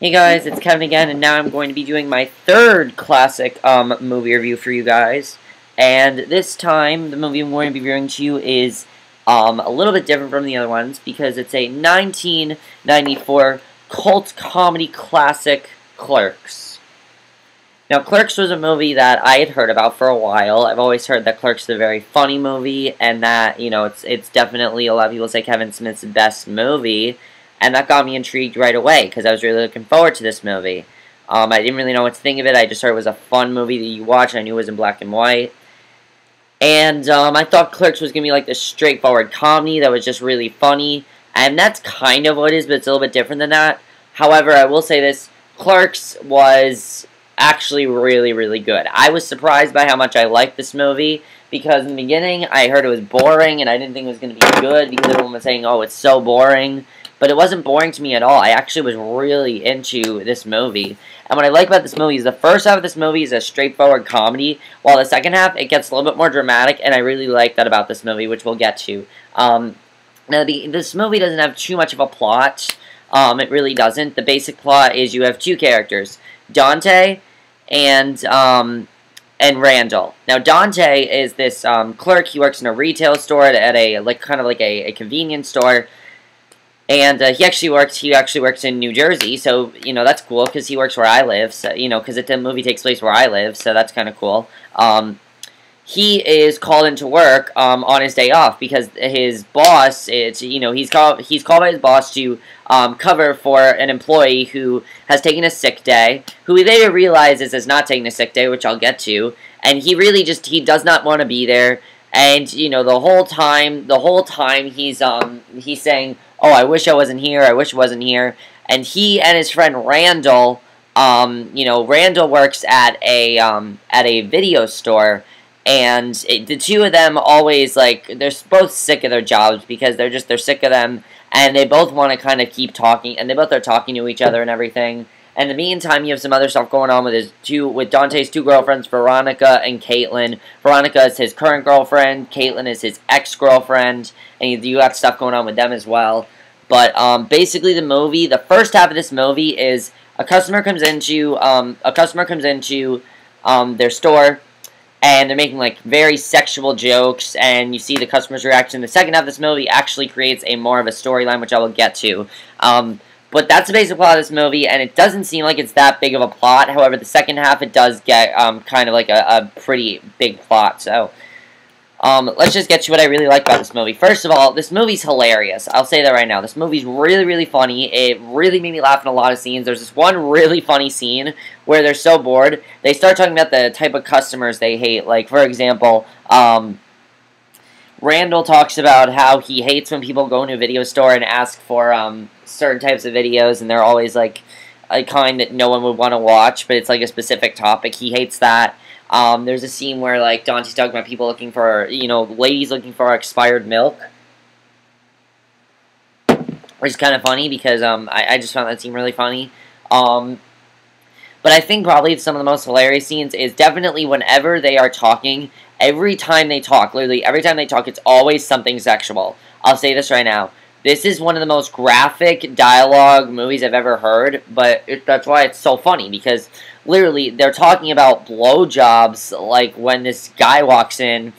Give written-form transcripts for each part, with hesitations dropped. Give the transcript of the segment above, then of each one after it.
Hey guys, it's Kevin again, and now I'm going to be doing my third classic movie review for you guys. And this time, the movie I'm going to be reviewing to you is a little bit different from the other ones because it's a 1994 cult comedy classic, Clerks. Now, Clerks was a movie that I had heard about for a while. I've always heard that Clerks is a very funny movie, and that, it's definitely, a lot of people say Kevin Smith's best movie. And that got me intrigued right away, because I was really looking forward to this movie. I didn't really know what to think of it. I just heard it was a fun movie that you watch. I knew it was in black and white. And I thought Clerks was going to be like this straightforward comedy that was just really funny. And that's kind of what it is, but it's a little bit different than that. However, I will say this. Clerks was actually really, really good. I was surprised by how much I liked this movie, because in the beginning, I heard it was boring, and I didn't think it was going to be good, because everyone was saying, oh, it's so boring. But it wasn't boring to me at all. I actually was really into this movie. And what I like about this movie is the first half of this movie is a straightforward comedy, while the second half, it gets a little bit more dramatic, and I really like that about this movie, which we'll get to. Now, this movie doesn't have too much of a plot. It really doesn't. The basic plot is you have two characters, Dante and Randall. Now, Dante is this clerk. He works in a retail store at a convenience store. And he actually works in New Jersey, so, that's cool, because he works where I live, so, because the movie takes place where I live, so that's kind of cool. He is called into work, on his day off, because his boss, he's called by his boss to, cover for an employee who has taken a sick day, who he later realizes is not taking a sick day, which I'll get to, and he does not want to be there, and, the whole time he's saying, oh, I wish I wasn't here, I wish I wasn't here. And he and his friend Randall, Randall works at a video store, and the two of them always, they're both sick of their jobs, because they're sick of them, and they both want to kind of keep talking, and they both are talking to each other and everything. And in the meantime, you have some other stuff going on with Dante's two girlfriends, Veronica and Caitlin. Veronica is his current girlfriend. Caitlin is his ex-girlfriend. And you got stuff going on with them as well. But basically, the first half of this movie is a customer comes into their store, and they're making very sexual jokes, and you see the customer's reaction. The second half of this movie actually creates more of a storyline, which I will get to. But that's the basic plot of this movie, and it doesn't seem like it's that big of a plot. However, the second half, it does get kind of like a pretty big plot. So, let's just get to what I really like about this movie. First of all, this movie's hilarious. I'll say that right now. This movie's really, really funny. It really made me laugh in a lot of scenes. There's this one really funny scene where they're so bored, they start talking about the type of customers they hate. Like, for example, Randall talks about how he hates when people go into a video store and ask for certain types of videos, and they're always a kind that no one would want to watch, but it's a specific topic. He hates that. There's a scene where Dante's talking about people looking for, ladies looking for expired milk, which is kind of funny because I just found that scene really funny. But I think probably some of the most hilarious scenes is definitely whenever they are talking. Every time they talk, literally every time they talk, it's always something sexual. I'll say this right now. This is one of the most graphic dialogue movies I've ever heard, but that's why it's so funny, because literally they're talking about blowjobs, when this guy walks in,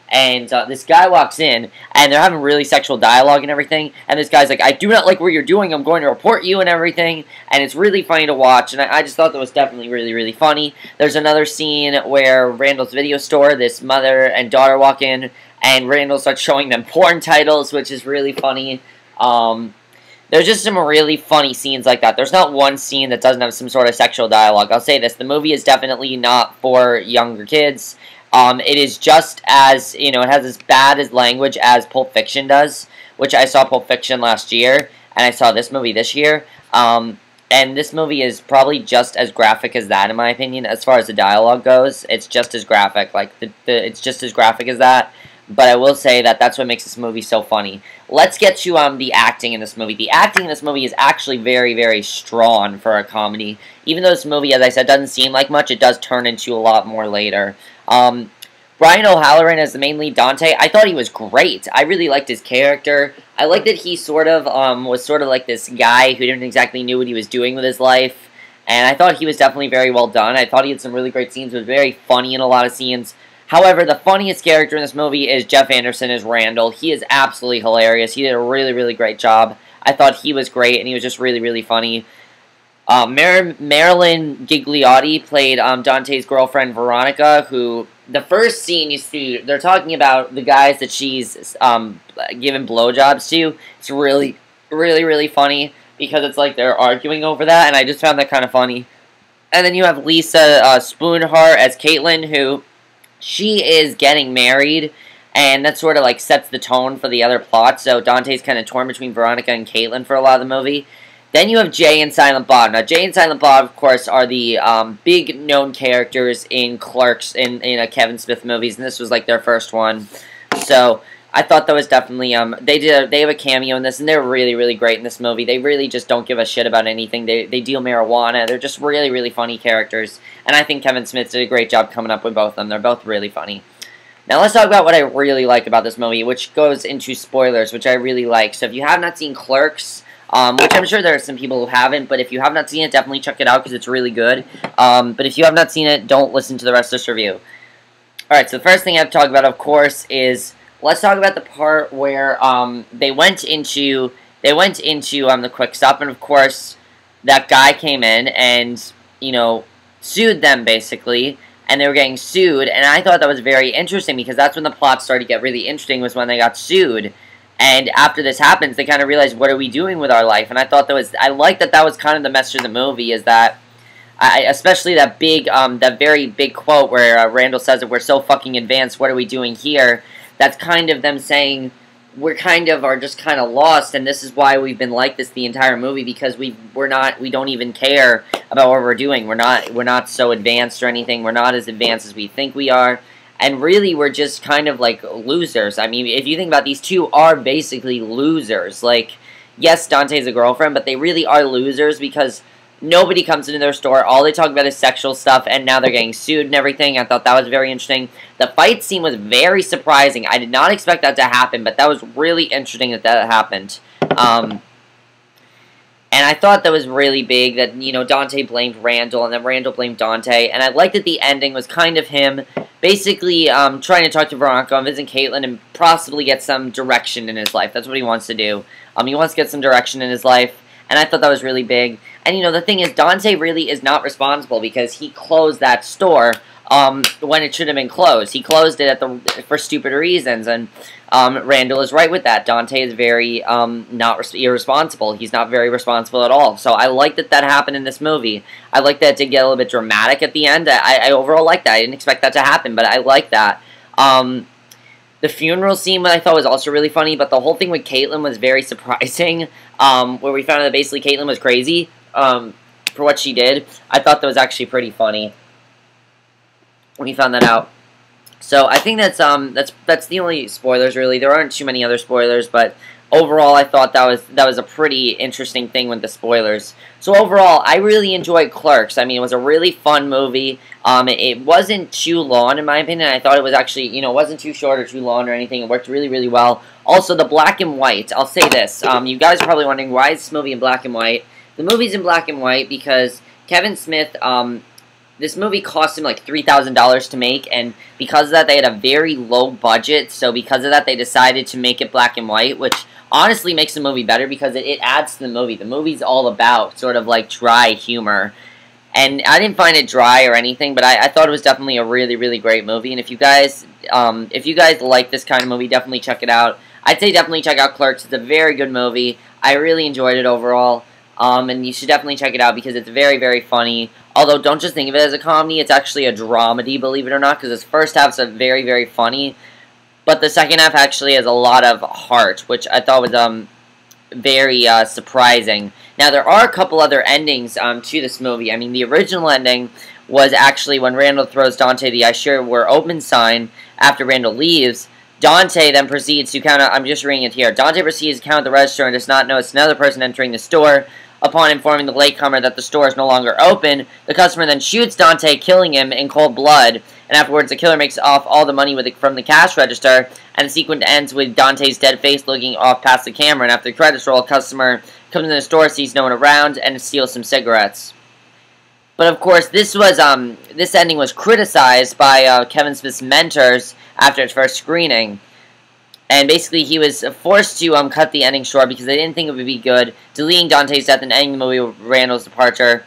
and and they're having really sexual dialogue and everything, and this guy's like, I do not like what you're doing, I'm going to report you and everything, and it's really funny to watch, and I just thought that was definitely really, really funny. There's another scene where Randall's video store, this mother and daughter walk in, and Randall starts showing them porn titles, which is really funny. There's just some really funny scenes like that. There's not one scene that doesn't have some sort of sexual dialogue. I'll say this, the movie is definitely not for younger kids. It is just as, it has as bad as language as Pulp Fiction does, which I saw Pulp Fiction last year, and I saw this movie this year. And this movie is probably just as graphic as that, in my opinion, as far as the dialogue goes. It's just as graphic, it's just as graphic as that. But I will say that that's what makes this movie so funny. Let's get to the acting in this movie. The acting in this movie is actually very, very strong for a comedy. Even though this movie, as I said, doesn't seem like much, it does turn into a lot more later. Brian O'Halloran as the main lead, Dante, I thought he was great. I really liked his character. I liked that he sort of was sort of like this guy who didn't exactly knew what he was doing with his life. And I thought he was definitely very well done. I thought he had some really great scenes. It was very funny in a lot of scenes. However, the funniest character in this movie is Jeff Anderson as Randall. He is absolutely hilarious. He did a really, really great job. I thought he was great, and he was just really, really funny. Marilyn Gigliotti played Dante's girlfriend, Veronica, who, the first scene you see, they're talking about the guys that she's given blowjobs to. It's really, really, really funny, because it's like they're arguing over that, and I just found that kind of funny. And then you have Lisa Spoonheart as Caitlin, who, she is getting married, and that sort of like sets the tone for the other plot, so Dante's kind of torn between Veronica and Caitlin for a lot of the movie. Then you have Jay and Silent Bob. Now, Jay and Silent Bob, of course, are the big known characters in Clerks, in Kevin Smith movies, and this was like their first one. So I thought that was definitely they have a cameo in this, and they're really, really great in this movie. They really just don't give a shit about anything. They deal marijuana. They're just really, really funny characters, and I think Kevin Smith did a great job coming up with both of them. They're both really funny. Now let's talk about what I really like about this movie, which goes into spoilers, which I really like. So if you have not seen Clerks, which I'm sure there are some people who haven't, but if you have not seen it, definitely check it out because it's really good. But if you have not seen it, don't listen to the rest of this review. Alright, so the first thing I have to talk about, of course, is let's talk about the part where they went into the Quick Stop, and of course that guy came in and, you know, sued them basically, and they were getting sued, and I thought that was very interesting because that's when the plot started to get really interesting, was when they got sued. And after this happens, they kind of realize, what are we doing with our life? And I thought I like that was kind of the message of the movie, is that, especially that very big quote where Randall says that we're so fucking advanced, what are we doing here? That's kind of them saying, we are just kind of lost, and this is why we've been like this the entire movie, because we don't even care about what we're doing. We're not so advanced or anything. We're not as advanced as we think we are. And really, we're just kind of like losers. I mean, if you think about it, these two are basically losers. Like, yes, Dante's a girlfriend, but they really are losers because nobody comes into their store. All they talk about is sexual stuff, and now they're getting sued and everything. I thought that was very interesting. The fight scene was very surprising. I did not expect that to happen, but that was really interesting that happened. And I thought that was really big, that, you know, Dante blamed Randall, and then Randall blamed Dante. And I liked that the ending was kind of him basically trying to talk to Veronica and visit Caitlin and possibly get some direction in his life. That's what he wants to do. He wants to get some direction in his life, and I thought that was really big. And, you know, the thing is, Dante really is not responsible because he closed that store when it should have been closed. He closed it for stupid reasons, and Randall is right with that. Dante is very not irresponsible. He's not very responsible at all. So I like that happened in this movie. I like that it did get a little bit dramatic at the end. I overall like that. I didn't expect that to happen, but I like that. The funeral scene, I thought, was also really funny, but the whole thing with Caitlin was very surprising, where we found out that basically Caitlin was crazy for what she did. I thought that was actually pretty funny when we found that out. So I think that's the only spoilers, really. There aren't too many other spoilers, but overall I thought that was a pretty interesting thing with the spoilers. So overall, I really enjoyed Clerks. I mean, it was a really fun movie. It wasn't too long, in my opinion. I thought it was actually, you know, it wasn't too short or too long or anything. It worked really, really well. Also, the black and white. I'll say this. You guys are probably wondering, why is this movie in black and white? The movie's in black and white because Kevin Smith, this movie cost him like $3,000 to make, and because of that, they had a very low budget, so because of that, they decided to make it black and white, which honestly makes the movie better because it adds to the movie. The movie's all about sort of like dry humor, and I didn't find it dry or anything, but I thought it was definitely a really, really great movie, and if you guys like this kind of movie, definitely check it out. I'd say definitely check out Clerks. It's a very good movie. I really enjoyed it overall. And you should definitely check it out because it's very, very funny. Although, don't just think of it as a comedy. It's actually a dramedy, believe it or not, because its first half's very, very funny. But the second half actually has a lot of heart, which I thought was very surprising. Now, there are a couple other endings to this movie. I mean, the original ending was actually when Randall throws Dante the "I sure we're open" sign after Randall leaves. Dante then proceeds to count, I'm just reading it here. Dante proceeds to count the register and does not notice another person entering the store. Upon informing the latecomer that the store is no longer open, the customer then shoots Dante, killing him in cold blood. and afterwards the killer makes off all the money from the cash register, and the sequence ends with Dante's dead face looking off past the camera, and after the credits roll, a customer comes in the store, sees no one around, and steals some cigarettes. But of course, this ending was criticized by Kevin Smith's mentors after its first screening. And basically, he was forced to cut the ending short because they didn't think it would be good, deleting Dante's death and ending the movie with Randall's departure.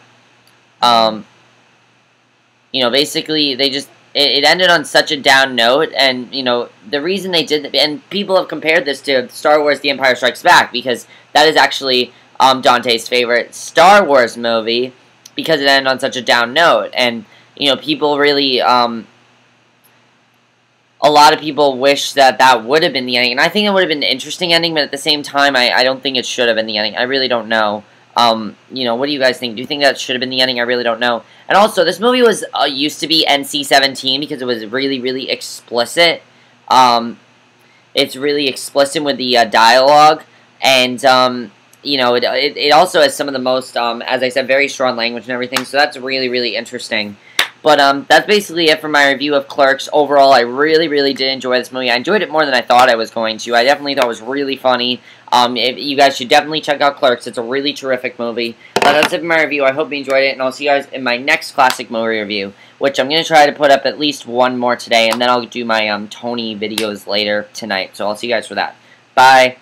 Basically, it ended on such a down note, and, the reason they did, and people have compared this to Star Wars The Empire Strikes Back, because that is actually Dante's favorite Star Wars movie, because it ended on such a down note, and, people really, a lot of people wish that would have been the ending, and I think it would have been an interesting ending, but at the same time, I don't think it should have been the ending. I really don't know. What do you guys think? Do you think that should have been the ending? I really don't know. And also, this movie was used to be NC-17 because it was really, really explicit. It's really explicit with the dialogue, and it also has some of the most, as I said, very strong language and everything. So that's really, really interesting. But that's basically it for my review of Clerks. Overall, I really, really did enjoy this movie. I enjoyed it more than I thought I was going to. I definitely thought it was really funny. You guys should definitely check out Clerks. It's a really terrific movie. That's it for my review. I hope you enjoyed it, and I'll see you guys in my next classic movie review, which I'm going to try to put up at least one more today, and then I'll do my Tony videos later tonight. So I'll see you guys for that. Bye.